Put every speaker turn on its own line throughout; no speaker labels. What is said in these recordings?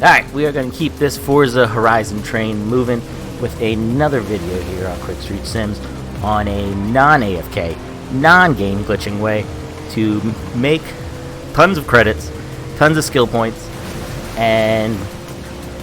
Alright, we are going to keep this Forza Horizon train moving with another video here on Qwikstreet Sims on a non-AFK, non-game glitching way to make tons of credits, tons of skill points, and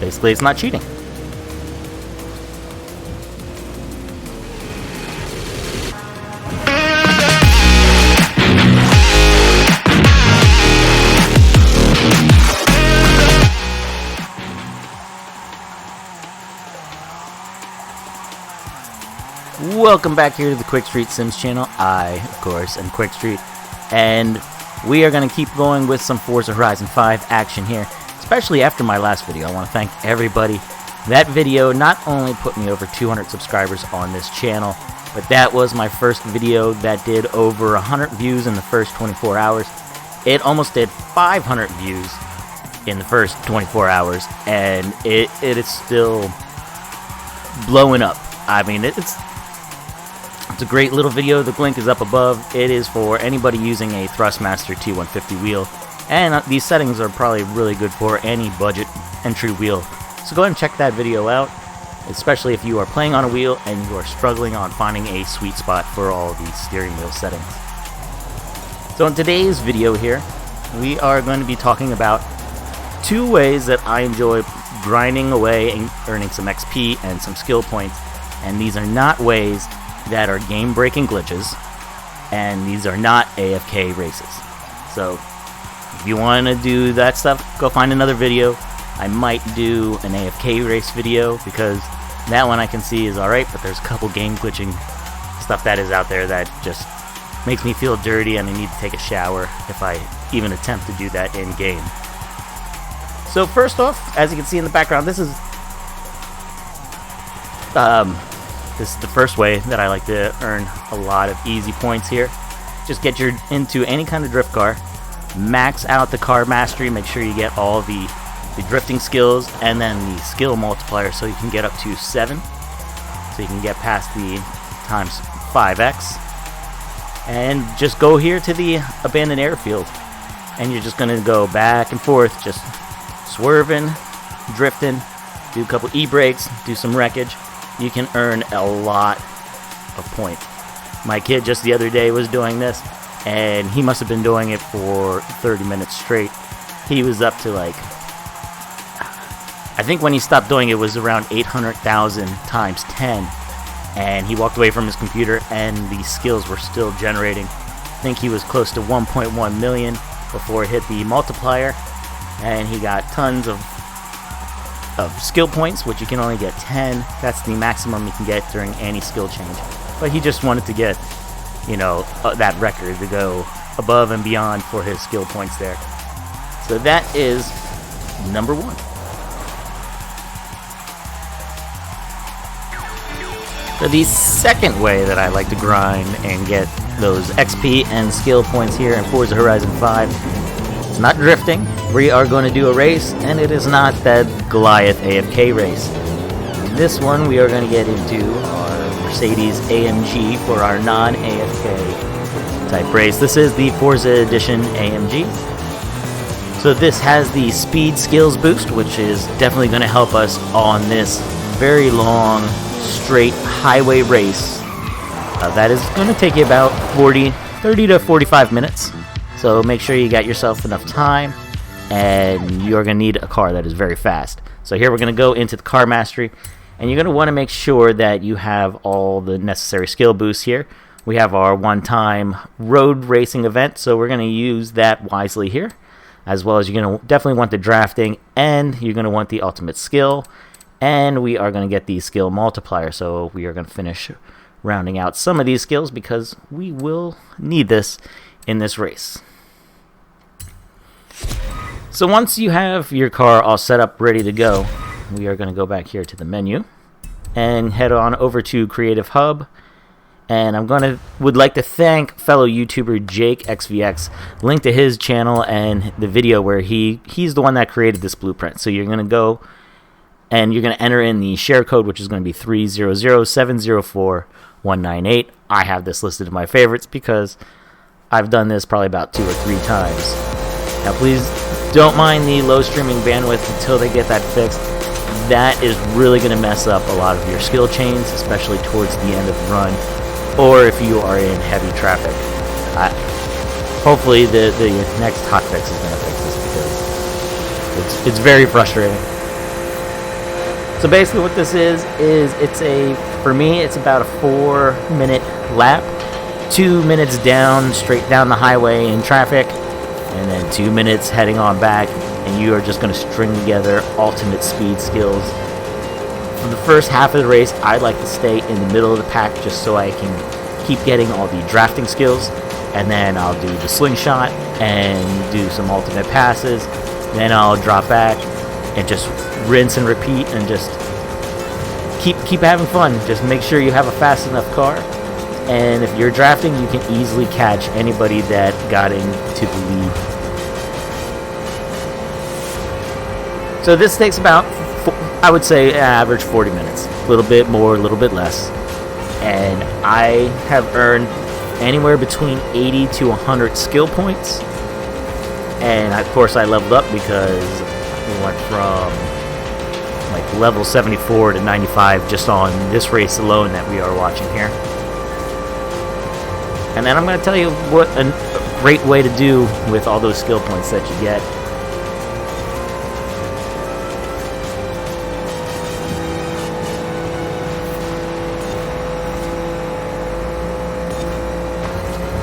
basically it's not cheating. Welcome back here to the Qwikstreet Sims channel. I, of course, am Qwikstreet, and we are going to keep going with some Forza Horizon 5 action here, especially after my last video. I want to thank everybody. That video not only put me over 200 subscribers on this channel, but that was my first video that did over 100 views in the first 24 hours. It almost did 500 views in the first 24 hours, and it is still blowing up. I mean, it's a great little video. The link is up above. It is for anybody using a Thrustmaster T150 wheel, and these settings are probably really good for any budget entry wheel. So go ahead and check that video out, especially if you are playing on a wheel and you are struggling on finding a sweet spot for all of these steering wheel settings. So in today's video here, we are going to be talking about two ways that I enjoy grinding away and earning some XP and some skill points, and these are not ways that are game-breaking glitches, and these are not AFK races. So if you want to do that stuff, go find another video. I might do an AFK race video because that one I can see is alright, but there's a couple game glitching stuff that is out there that just makes me feel dirty and I need to take a shower if I even attempt to do that in game. So first off, as you can see in the background, this is the first way that I like to earn a lot of easy points here. Just get into any kind of drift car, max out the car mastery, make sure you get all the drifting skills, and then the skill multiplier so you can get up to 7. So you can get past the times 5x. And just go here to the abandoned airfield. And you're just going to go back and forth, just swerving, drifting, do a couple e-brakes, do some wreckage. You can earn a lot of points. My kid just the other day was doing this, and he must have been doing it for 30 minutes straight. He was up to like, I think when he stopped doing it was around 800,000 times 10, and he walked away from his computer and the skills were still generating. I think he was close to 1.1 million before it hit the multiplier, and he got tons of skill points, which you can only get 10. That's the maximum you can get during any skill change. But he just wanted to get, you know, that record to go above and beyond for his skill points there. So that is number one. So the second way that I like to grind and get those XP and skill points here in Forza Horizon 5, it's not drifting. We are going to do a race, and it is not that Goliath AFK race. This one we are going to get into our Mercedes AMG for our non-AFK type race. This is the Forza Edition AMG. So this has the speed skills boost, which is definitely going to help us on this very long, straight highway race. That is going to take you about 30 to 45 minutes. So make sure you got yourself enough time, and you're going to need a car that is very fast. So here we're going to go into the car mastery, and you're going to want to make sure that you have all the necessary skill boosts here. We have our one-time road racing event, so we're going to use that wisely here, as well as you're going to definitely want the drafting, and you're going to want the ultimate skill, and we are going to get the skill multiplier. So we are going to finish rounding out some of these skills because we will need this in this race. So once you have your car all set up, ready to go, we are going to go back here to the menu and head on over to Creative Hub. And would like to thank fellow YouTuber Jake XVX. Link to his channel and the video where he's the one that created this blueprint. So you're going to go and you're going to enter in the share code, which is going to be 300704198. I have this listed in my favorites because I've done this probably about 2 or 3 times. Now please Don't mind the low streaming bandwidth until they get that fixed. That is really going to mess up a lot of your skill chains, especially towards the end of the run, or if you are in heavy traffic. Hopefully the next hotfix is going to fix this, because it's very frustrating. So basically what this is for me, it's about a 4-minute lap. 2 minutes down, straight down the highway in traffic, and then 2 minutes heading on back, and you are just going to string together ultimate speed skills. For the first half of the race, I like to stay in the middle of the pack just so I can keep getting all the drafting skills, and then I'll do the slingshot and do some ultimate passes. Then I'll drop back and just rinse and repeat, and just keep having fun. Just make sure you have a fast enough car, and if you're drafting, you can easily catch anybody that got into the lead. So this takes about, I would say, average 40 minutes. A little bit more, a little bit less. And I have earned anywhere between 80 to 100 skill points. And of course I leveled up, because we went from like level 74 to 95 just on this race alone that we are watching here. And then I'm going to tell you what a great way to do with all those skill points that you get.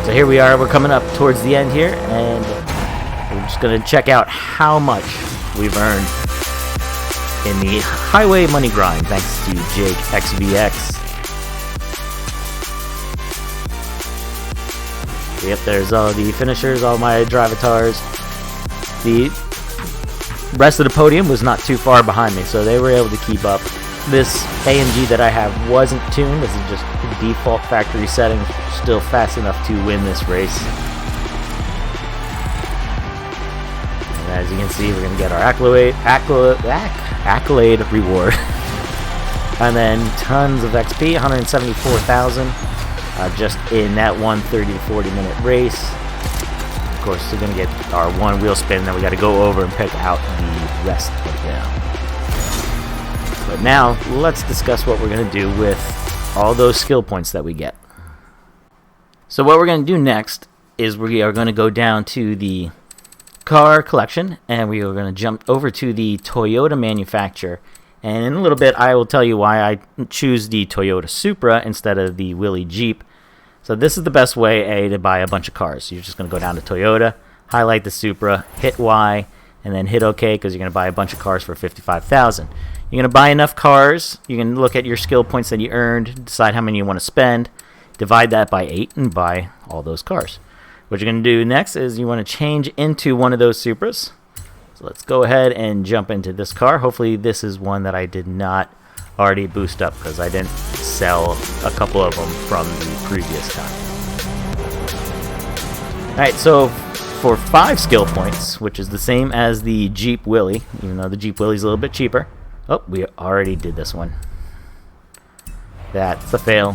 So here we are, we're coming up towards the end here, and we're just going to check out how much we've earned in the highway money grind, thanks to Jake XVX. Yep, there's all the finishers, all my drivatars. The rest of the podium was not too far behind me, so they were able to keep up. This AMG that I have wasn't tuned. This is just the default factory settings, still fast enough to win this race. And as you can see, we're going to get our accolade reward. And then tons of XP, 174,000. Just in that 130 to 40 minute race. Of course, we're going to get our one wheel spin, then we got to go over and pick out the rest of them. But now, let's discuss what we're going to do with all those skill points that we get. So what we're going to do next is we are going to go down to the car collection, and we are going to jump over to the Toyota manufacturer. And in a little bit, I will tell you why I choose the Toyota Supra instead of the Willys Jeep. So this is the best way, to buy a bunch of cars. You're just going to go down to Toyota, highlight the Supra, hit Y, and then hit OK, because you're going to buy a bunch of cars for $55,000. You're going to buy enough cars. You can look at your skill points that you earned, decide how many you want to spend, divide that by 8, and buy all those cars. What you're going to do next is you want to change into one of those Supras. So let's go ahead and jump into this car. Hopefully this is one that I did not already boost up, because I didn't sell a couple of them from the previous time. Alright, so for 5 skill points, which is the same as the Jeep Willy, even though the Jeep Willy's a little bit cheaper. Oh, we already did this one. That's a fail.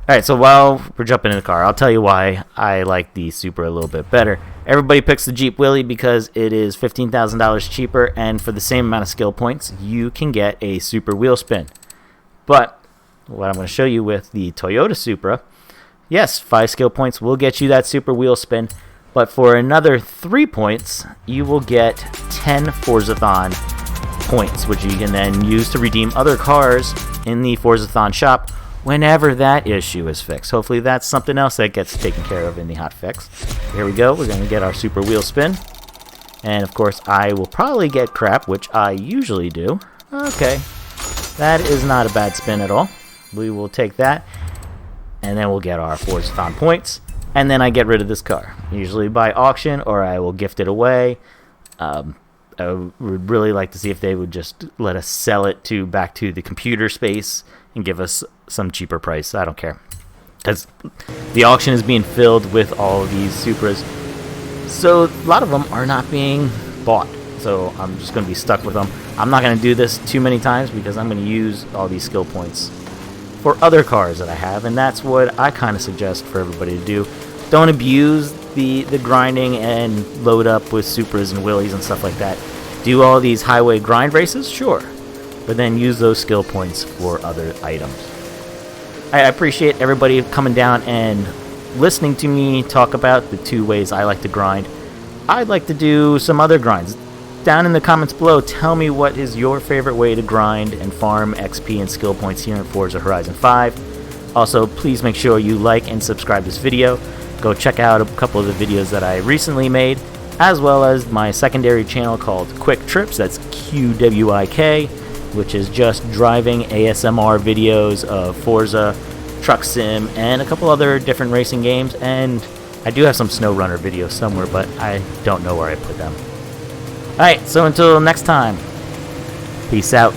Alright, so while we're jumping in the car, I'll tell you why I like the Supra a little bit better. Everybody picks the Jeep Willy because it is $15,000 cheaper, and for the same amount of skill points, you can get a super wheel spin. But what I'm going to show you with the Toyota Supra, yes, 5 skill points will get you that super wheel spin, but for another 3 points, you will get 10 Forzathon points, which you can then use to redeem other cars in the Forzathon shop whenever that issue is fixed. Hopefully that's something else that gets taken care of in the hot fix. Here we go. We're going to get our super wheel spin. And of course I will probably get crap, which I usually do. Okay. That is not a bad spin at all. We will take that. And then we'll get our Forzathon points. And then I get rid of this car. Usually by auction, or I will gift it away. I would really like to see if they would just let us sell it back to the computer space and give us some cheaper price. I don't care, because the auction is being filled with all of these Supras, so a lot of them are not being bought, so I'm just going to be stuck with them. I'm not going to do this too many times, because I'm going to use all these skill points for other cars that I have, and that's what I kind of suggest for everybody to do. Don't abuse the grinding and load up with supras and wheelies and stuff like that. Do all these highway grind races? Sure. But then use those skill points for other items. I appreciate everybody coming down and listening to me talk about the 2 ways I like to grind. I'd like to do some other grinds. Down in the comments below, tell me what is your favorite way to grind and farm XP and skill points here in Forza Horizon 5. Also, please make sure you like and subscribe this video. Go check out a couple of the videos that I recently made, as well as my secondary channel called Qwikstreet, that's Qwik, which is just driving ASMR videos of Forza, Truck Sim, and a couple other different racing games, and I do have some SnowRunner videos somewhere, but I don't know where I put them. Alright, so until next time, peace out.